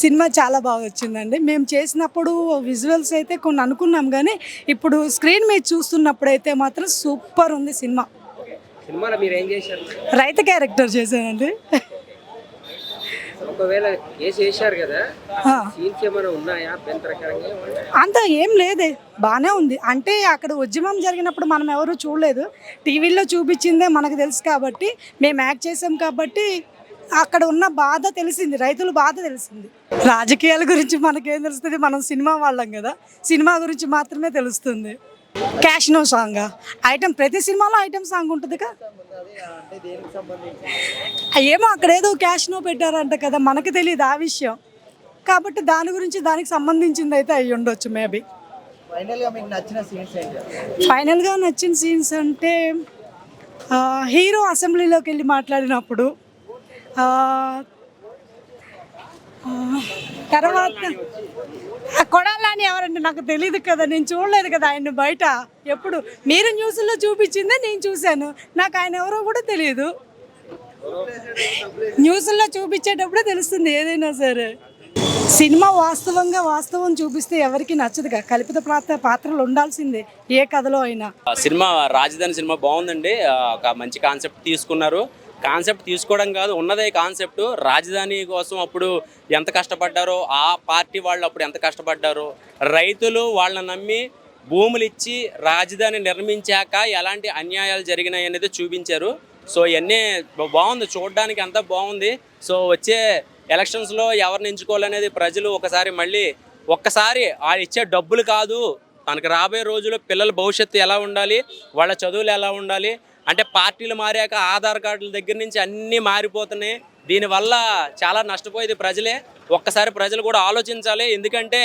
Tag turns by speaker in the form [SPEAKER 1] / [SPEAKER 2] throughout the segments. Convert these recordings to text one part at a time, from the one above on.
[SPEAKER 1] Cinema చాలా బాగా వచ్చిందండి. మేము చేసినప్పుడు విజువల్స్ అయితే కొన్ని అనుకున్నాం గానీ, ఇప్పుడు స్క్రీన్ మీద చూస్తున్నప్పుడైతే మాత్రం సూపర్ ఉంది సినిమా.
[SPEAKER 2] సినిమాలో మీరేం చేశారు?
[SPEAKER 1] రైతు క్యారెక్టర్ చేశానండి.
[SPEAKER 2] ఒకవేళ చేశారు కదా,
[SPEAKER 1] ఆ!
[SPEAKER 2] సీన్స్ ఏమైనా ఉన్నాయా అభ్యంతరకరంగా?
[SPEAKER 1] అంత ఏం లేదే, బానే ఉంది. అంటే అక్కడ ఉద్యమం జరిగినప్పుడు మనం ఎవరు చూడలేదు. టీవీలో చూపించిందే మనకు తెలుసు కాబట్టి, మేము యాక్ట్ చేసాం కాబట్టి అక్కడ ఉన్న బాధ తెలిసింది, రైతుల బాధ తెలిసింది. రాజకీయాల గురించి మనకేం తెలుస్తుంది, మనం సినిమా వాళ్ళం కదా, సినిమా గురించి మాత్రమే తెలుస్తుంది. క్యాష్ నో సాంగ్ ఐటమ్, ప్రతి సినిమాలో ఐటమ్ సాంగ్ ఉంటుందిగా. ఏమో అక్కడ ఏదో క్యాష్ నో పెట్టారంట కదా, మనకి తెలియదు ఆ విషయం. కాబట్టి దాని గురించి దానికి సంబంధించింది అయితే అయ్యి ఉండొచ్చు మేబీ. ఫైనల్గా నచ్చిన సీన్స్ అంటే హీరో అసెంబ్లీలోకి వెళ్ళి మాట్లాడినప్పుడు, ఆ, ఆ, తర్వాత కొడాలని ఎవరంటే నాకు తెలియదు కదా, నేను చూడలేదు కదా ఆయన బయట. ఎప్పుడు మీరు న్యూస్లో చూపించిందే నేను చూశాను, నాకు ఆయన ఎవరో కూడా తెలియదు. న్యూస్లో చూపించేటప్పుడే తెలుస్తుంది ఏదైనా సరే. సినిమా వాస్తవం చూపిస్తే ఎవరికి నచ్చదుగా, కల్పిత పాత్రలు ఉండాల్సిందే ఏ కథలో అయినా.
[SPEAKER 3] సినిమా రాజధాని సినిమా బాగుందండి. ఒక మంచి కాన్సెప్ట్ తీసుకున్నారు. కాన్సెప్ట్ తీసుకోవడం కాదు, ఉన్నదే కాన్సెప్ట్. రాజధాని కోసం అప్పుడు ఎంత కష్టపడ్డారో, ఆ పార్టీ వాళ్ళు అప్పుడు ఎంత కష్టపడ్డారో, రైతులు వాళ్ళని నమ్మి భూములు ఇచ్చి రాజధాని నిర్మించాక ఎలాంటి అన్యాయాలు జరిగినాయి అనేది చూపించారు. సో ఇవన్నీ బాగుంది, చూడడానికి అంతా బాగుంది. సో వచ్చే ఎలక్షన్స్లో ఎవరిని ఎంచుకోవాలనేది ప్రజలు ఒక్కసారి వాళ్ళు ఇచ్చే డబ్బులు కాదు, మనకు రాబోయే రోజుల్లో పిల్లల భవిష్యత్తు ఎలా ఉండాలి, వాళ్ళ చదువులు ఎలా ఉండాలి, అంటే పార్టీలు మారాక ఆధార్ కార్డుల దగ్గర నుంచి అన్నీ మారిపోతున్నాయి. దీనివల్ల చాలా నష్టపోయేది ప్రజలే. ఒక్కసారి ప్రజలు కూడా ఆలోచించాలి. ఎందుకంటే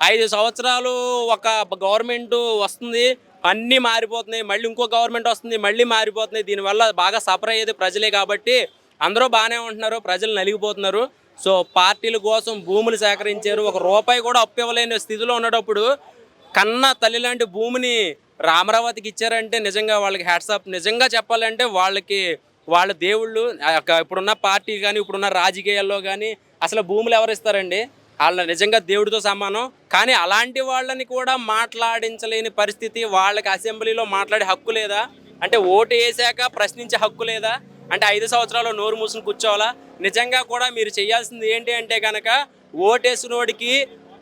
[SPEAKER 3] 5 సంవత్సరాలు ఒక గవర్నమెంట్ వస్తుంది, అన్నీ మారిపోతున్నాయి, మళ్ళీ ఇంకో గవర్నమెంట్ వస్తుంది, మళ్ళీ మారిపోతున్నాయి. దీనివల్ల బాగా సఫర్ అయ్యేది ప్రజలే. కాబట్టి అందరూ బాగానే ఉంటున్నారు, ప్రజలు నలిగిపోతున్నారు. సో పార్టీల కోసం భూములు సేకరించారు. ఒక రూపాయి కూడా అప్పు ఇవ్వలేని స్థితిలో ఉన్నప్పుడు కన్న తల్లి లాంటి భూమిని అమరావతికి ఇచ్చారంటే నిజంగా వాళ్ళకి హ్యాట్స్ ఆఫ్. నిజంగా చెప్పాలంటే వాళ్ళ దేవుళ్ళు. ఇప్పుడున్న పార్టీ కానీ ఇప్పుడున్న రాజకీయాల్లో కానీ అసలు భూములు ఎవరు ఇస్తారండి? వాళ్ళ నిజంగా దేవుడితో సమానం. కానీ అలాంటి వాళ్ళని కూడా మాట్లాడించలేని పరిస్థితి. వాళ్ళకి అసెంబ్లీలో మాట్లాడే హక్కు లేదా? అంటే ఓటు వేసాక ప్రశ్నించే హక్కు లేదా? అంటే 5 సంవత్సరాలు నోరు మూసుకుని కూర్చోవాలా? నిజంగా కూడా మీరు చేయాల్సింది ఏంటి అంటే కనుక, ఓటేసినోడికి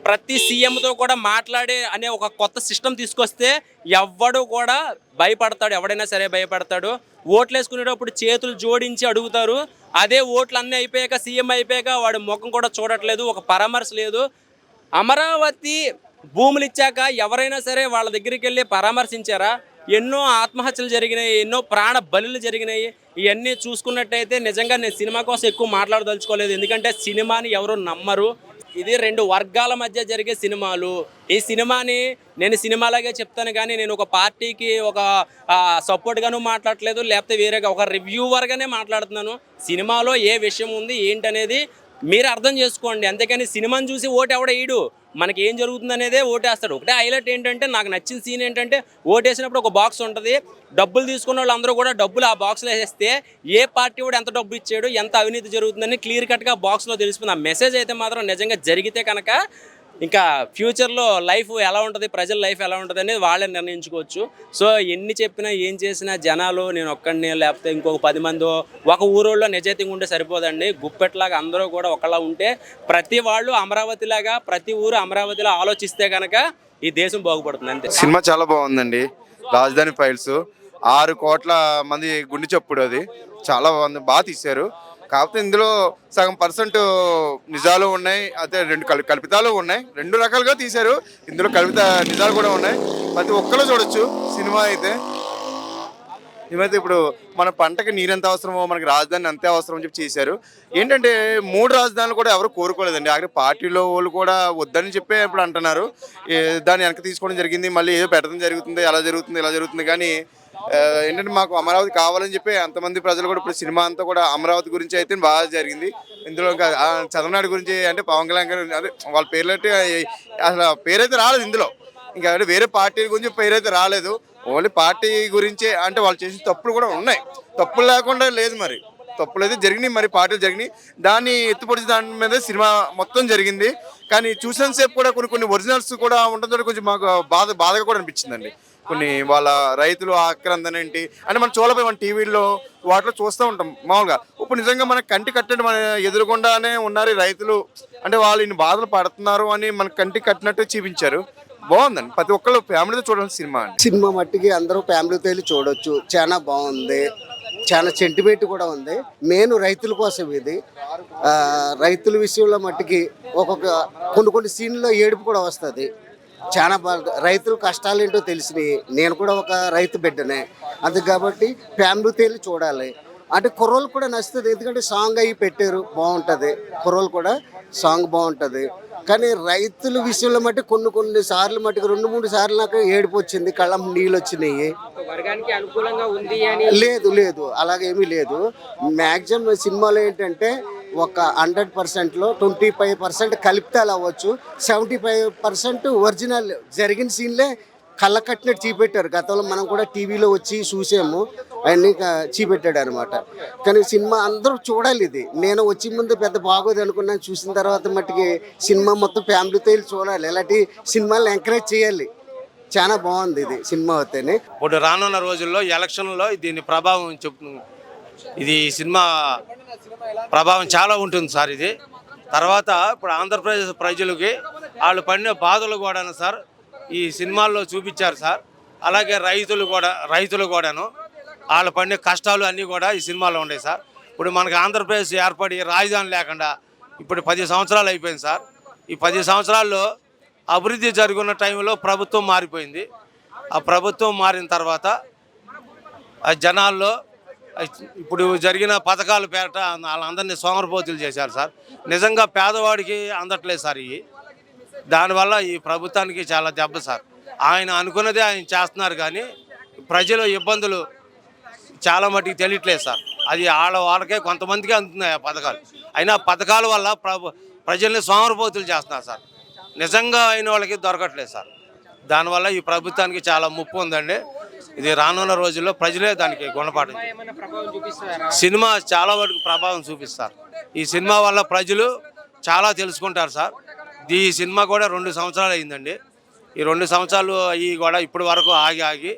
[SPEAKER 3] ప్రతి సీఎంతో కూడా మాట్లాడే అనే ఒక కొత్త సిస్టమ్ తీసుకొస్తే ఎవ్వడు కూడా భయపడతాడు, ఎవడైనా సరే భయపడతాడు. ఓట్లు వేసుకునేటప్పుడు చేతులు జోడించి అడుగుతారు. అదే ఓట్లు అన్నీ అయిపోయాక, సీఎం అయిపోయాక వాడి ముఖం కూడా చూడట్లేదు, ఒక పరామర్శ లేదు. అమరావతి భూములు ఇచ్చాక ఎవరైనా సరే వాళ్ళ దగ్గరికి వెళ్ళి పరామర్శించారా? ఎన్నో ఆత్మహత్యలు జరిగినాయి, ఎన్నో ప్రాణ బలులు జరిగినాయి. ఇవన్నీ చూసుకున్నట్టయితే నిజంగా నేను సినిమా కోసం ఎక్కువ మాట్లాడదలుచుకోలేదు. ఎందుకంటే సినిమాని ఎవరు నమ్మరు. ఇది 2 వర్గాల మధ్య జరిగే సినిమాలు. ఈ సినిమాని నేను సినిమాలాగే చెప్తాను కానీ నేను ఒక పార్టీకి ఒక సపోర్ట్గాను మాట్లాడట్లేదు, లేకపోతే వేరేగా ఒక రివ్యూవర్గానే మాట్లాడుతున్నాను. సినిమాలో ఏ విషయం ఉంది ఏంటనేది మీరు అర్థం చేసుకోండి. అంతేకాని సినిమాని చూసి ఓటు ఎవడ వేయడు, మనకి ఏం జరుగుతుంది అనేదే ఓటేస్తాడు. ఒకటే హైలైట్ ఏంటంటే, నాకు నచ్చిన సీన్ ఏంటంటే, ఓటేసినప్పుడు ఒక బాక్స్ ఉంటుంది, డబ్బులు తీసుకున్న వాళ్ళు అందరూ కూడా డబ్బులు ఆ బాక్స్లో వేసేస్తే ఏ పార్టీ కూడా ఎంత డబ్బు ఇచ్చాడు, ఎంత అవినీతి జరుగుతుందని క్లియర్ కట్గా బాక్స్లో తెలిసిపోయింది. ఆ మెసేజ్ అయితే మాత్రం నిజంగా జరిగితే కనుక ఇంకా ఫ్యూచర్లో లైఫ్ ఎలా ఉంటుంది, ప్రజల లైఫ్ ఎలా ఉంటుంది అనేది వాళ్ళే నిర్ణయించుకోవచ్చు. సో ఎన్ని చెప్పినా ఏం చేసినా జనాలు, నేను ఒక్కడిని లేకపోతే ఇంకొక 10 మందో, ఒక ఊరోళ్ళో నిజాయితీగా ఉంటే సరిపోదండి. గుప్పెట్లాగా అందరూ కూడా ఒకలా ఉంటే, ప్రతి వాళ్ళు అమరావతిలాగా, ప్రతి ఊరు అమరావతిలో ఆలోచిస్తే కనుక ఈ దేశం బాగుపడుతుంది. అంతే.
[SPEAKER 4] సినిమా చాలా బాగుందండి. రాజధాని ఫైల్స్ 6 కోట్ల మంది గుండె చప్పుడు, అది చాలా బాగా తీశారు. కాకపోతే ఇందులో సగం % నిజాలు ఉన్నాయి, అదే 2 కల్పితాలు ఉన్నాయి. 2 రకాలుగా తీశారు. ఇందులో కల్పిత నిజాలు కూడా ఉన్నాయి. ప్రతి ఒక్కరు చూడొచ్చు సినిమా అయితే. ఏమైతే ఇప్పుడు మన పంటకి నీరు ఎంత అవసరమో మనకి రాజధాని అంతే అవసరం అని చెప్పి చేశారు. ఏంటంటే 3 రాజధానులు కూడా ఎవరు కోరుకోలేదండి. ఆఖరి పార్టీలో వాళ్ళు కూడా వద్దని చెప్పి ఇప్పుడు అంటున్నారు. దాన్ని వెనక్కి తీసుకోవడం జరిగింది, మళ్ళీ ఏదో పెట్టడం జరుగుతుంది, అలా జరుగుతుంది, ఇలా జరుగుతుంది. కానీ ఏంటంటే మాకు అమరావతి కావాలని చెప్పి అంతమంది ప్రజలు కూడా ఇప్పుడు సినిమా అంతా కూడా అమరావతి గురించి అయితే బాగా జరిగింది. ఇందులో ఇంకా చంద్రనాడు గురించి అంటే పవన్ కళ్యాణ్ గారు, అదే వాళ్ళ పేర్లు అంటే అసలు పేరైతే రాలేదు ఇందులో. ఇంకా వేరే పార్టీ గురించి పేరైతే రాలేదు. ఓన్లీ పార్టీ గురించే. అంటే వాళ్ళు చేసిన తప్పులు కూడా ఉన్నాయి, తప్పులు లేకుండా లేదు. మరి తప్పులు అయితే జరిగినాయి, మరి పాటలు జరిగినాయి, దాన్ని ఎత్తుపడిచి దాని మీద సినిమా మొత్తం జరిగింది. కానీ చూసినంతసేపు కూడా కొన్ని ఒరిజినల్స్ కూడా ఉండడంతో కొంచెం మాకు బాధగా కూడా అనిపించిందండి. కొన్ని వాళ్ళ రైతులు ఆక్రందన ఏంటి అంటే మనం చూడలేకపోయి మన టీవీల్లో వాటిలో చూస్తూ ఉంటాం మామూలుగా. ఇప్పుడు నిజంగా మన కంటి కట్టినట్టు మన ఎదురుగుండానే ఉన్నారు ఈ రైతులు, అంటే వాళ్ళు ఇన్ని బాధలు పడుతున్నారు అని మన కంటి కట్టినట్టు చూపించారు. బాగుందండి, ప్రతి ఒక్కళ్ళు ఫ్యామిలీతో చూడాల్సిన సినిమా అండి.
[SPEAKER 5] సినిమా మట్టికి అందరూ ఫ్యామిలీతో వెళ్ళి చూడొచ్చు, చాలా బాగుంది, చాలా సెంటిమెంట్ కూడా ఉంది. మెయిన్ రైతుల కోసం ఇది. రైతుల విషయంలో మట్టికి కొన్ని సీన్లో ఏడుపు కూడా వస్తుంది. చాలా బాగా రైతుల కష్టాలు ఏంటో తెలిసినాయి. నేను కూడా ఒక రైతు బిడ్డనే, అందుకు కాబట్టి ఫ్యామిలీతో వెళ్ళి చూడాలి. అంటే కుర్రోళ్ళు కూడా నచ్చుతుంది, ఎందుకంటే సాంగ్ అవి పెట్టారు, బాగుంటుంది. కుర్రోళ్ళు కూడా సాంగ్ బాగుంటుంది. కానీ రైతుల విషయంలో మట్టి కొన్ని సార్లు మట్టుకు 2-3 సార్లు నాకు ఏడుపు వచ్చింది, కళ్ళ నీళ్ళు వచ్చినాయి.
[SPEAKER 2] వర్గానికి అనుకూలంగా ఉంది అని
[SPEAKER 5] లేదు అలాగేమీ లేదు. మ్యాక్సిమం సినిమాలో ఏంటంటే ఒక 100%లో 25% కల్పితాలు అవ్వచ్చు, 75% ఒరిజినల్ జరిగిన సీన్లే కళ్ళ కట్టినట్టు చూపెట్టారు. గతంలో మనం కూడా టీవీలో వచ్చి చూసాము, అవన్నీ చూపెట్టాడు అనమాట. కానీ సినిమా అందరూ చూడాలి. ఇది నేను వచ్చే ముందు పెద్ద బాగోదు అనుకున్నాను, చూసిన తర్వాత మట్టుకి సినిమా మొత్తం ఫ్యామిలీతో వెళ్ళి చూడాలి. ఇలాంటి సినిమాలను ఎంకరేజ్ చేయాలి. చాలా బాగుంది ఇది సినిమా అయితేనే.
[SPEAKER 6] ఇప్పుడు రానున్న రోజుల్లో ఎలక్షన్లో దీని ప్రభావం ఇది సినిమా ప్రభావం చాలా ఉంటుంది సార్. ఇది తర్వాత ఇప్పుడు ఆంధ్రప్రదేశ్ ప్రజలకి వాళ్ళు పడిన బాధలు కూడా సార్ ఈ సినిమాల్లో చూపించారు సార్. అలాగే రైతులు కూడాను వాళ్ళు పడిన కష్టాలు అన్నీ కూడా ఈ సినిమాలో ఉన్నాయి సార్. ఇప్పుడు మనకి ఆంధ్రప్రదేశ్ ఏర్పడి రాజధాని లేకుండా ఇప్పుడు 10 సంవత్సరాలు అయిపోయింది సార్. ఈ 10 సంవత్సరాల్లో అభివృద్ధి జరుగుతున్న టైంలో ప్రభుత్వం మారిపోయింది. ఆ ప్రభుత్వం మారిన తర్వాత ఆ జనాల్లో ఇప్పుడు జరిగిన పథకాల పేరట వాళ్ళందరినీ సోమరపోతులు చేశారు సార్. నిజంగా పేదవాడికి అందట్లేదు సార్. ఇవి దానివల్ల ఈ ప్రభుత్వానికి చాలా దెబ్బ సార్. ఆయన అనుకున్నదే ఆయన చేస్తున్నారు, కానీ ప్రజల ఇబ్బందులు చాలా మటుకు తెలియట్లేదు సార్. అది వాళ్ళకే కొంతమందికి అందుతున్నాయి ఆ పథకాలు. అయినా పథకాల వల్ల ప్రజల్ని సోమరపోతులు చేస్తున్నారు సార్. నిజంగా అయిన వాళ్ళకి దొరకట్లేదు సార్. దానివల్ల ఈ ప్రభుత్వానికి చాలా ముప్పు ఉందండి. ఇది రానున్న రోజుల్లో ప్రజలే దానికి గుణపాఠం. సినిమా చాలా వరకు ప్రభావం చూపిస్తారు. ఈ సినిమా వల్ల ప్రజలు చాలా తెలుసుకుంటారు సార్. ఈ సినిమా కూడా 2 సంవత్సరాలు అయిందండి. ఈ 2 సంవత్సరాలు అవి కూడా ఇప్పటి వరకు ఆగి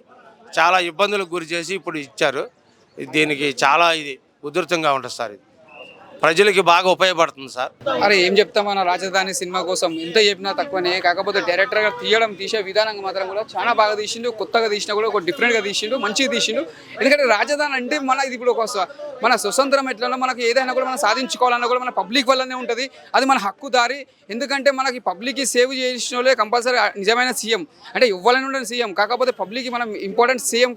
[SPEAKER 6] చాలా ఇబ్బందులకు గురి చేసి ఇప్పుడు ఇచ్చారు. దీనికి చాలా ఇది ఉధృతంగా ఉంటుంది సార్. ఇది ప్రజలకి బాగా ఉపయోగపడుతుంది సార్.
[SPEAKER 7] అరే ఏం చెప్తాం, మన రాజధాని సినిమా కోసం ఎంత చెప్పినా తక్కువనే. కాకపోతే డైరెక్టర్ గా తీసే విధానంగా మాత్రం కూడా చాలా బాగా తీసిండు. కొత్తగా తీసినా కూడా ఒక డిఫరెంట్గా తీసిండు, మంచిగా తీసిండు. ఎందుకంటే రాజధాని అంటే ఇది ఇప్పుడు మన స్వతంత్రం ఎట్లనో మనకి ఏదైనా కూడా మనం సాధించుకోవాలన్నా కూడా మన పబ్లిక్ వల్లనే ఉంటుంది. అది మన హక్కుదారి. ఎందుకంటే మనకి పబ్లిక్కి సేవ్ చేసిన వాళ్ళే కంపల్సరీ నిజమైన సీఎం. అంటే ఇవ్వాలని ఉండని సీఎం, కాకపోతే పబ్లిక్కి మనం ఇంపార్టెంట్ సీఎం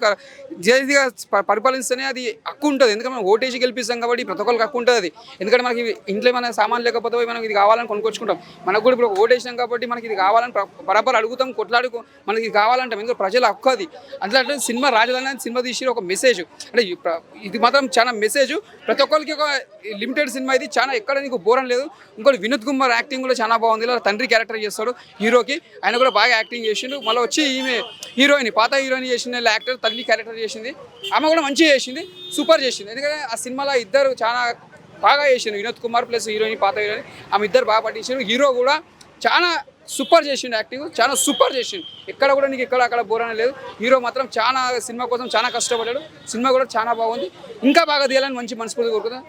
[SPEAKER 7] జైగా పరిపాలిస్తేనే అది హక్కు ఉంటుంది. ఎందుకంటే మనం ఓటేసి గెలిపిస్తాం కాబట్టి ప్రతి ఒక్కరికి హక్కు ఉంటుంది అది. ఎందుకంటే మనకి ఇంట్లో మన సామాన్ లేకపోతే మనకి ఇది కావాలని కొనుక్కొచ్చుకుంటాం. మనకు కూడా ఇప్పుడు ఓటేసినాం కాబట్టి మనకి ఇది కావాలని బరాబర్ అడుగుతాం, కొట్లాడుకో మనకి ఇది కావాలంటాం. ఎందుకంటే ప్రజల హక్కు అది. అట్లా సినిమా రాజధాని సినిమా తీసి ఒక మెసేజ్, అంటే ఇది మాత్రం చాలా మెసేజ్. ప్రతి ఒక్కరికి ఒక లిమిటెడ్ సినిమా ఇది. చాలా ఎక్కడ నీకు బోరం లేదు. ఇంకోటి వినోద్ కుమార్ యాక్టింగ్ కూడా చాలా బాగుంది. ఇలా తండ్రి క్యారెక్టర్ చేస్తాడు హీరోకి, ఆయన కూడా బాగా యాక్టింగ్ చేసిండు. మళ్ళీ వచ్చి ఈమె హీరోయిన్, పాత హీరోయిన్ చేసిన యాక్టర్ తల్లి క్యారెక్టర్ చేసింది, ఆమె కూడా మంచిగా చేసింది, సూపర్ చేసింది. ఎందుకంటే ఆ సినిమాలో ఇద్దరు చాలా బాగా చేసిండు. వినోద్ కుమార్ ప్లస్ హీరోయిన్, పాత హీరోయిన్, ఆమె ఇద్దరు బాగా పట్టించారు. హీరో కూడా చాలా సూపర్ చేసిండు, యాక్టింగ్ చాలా సూపర్ చేసిండు. ఎక్కడ కూడా నీకు అక్కడ బోరనే లేదు. హీరో మాత్రం చాలా సినిమా కోసం చాలా కష్టపడ్డాడు. సినిమా కూడా చాలా బాగుంది. ఇంకా బాగా తీయాలని మంచి మనస్ఫూర్తి కోరుకుందాం.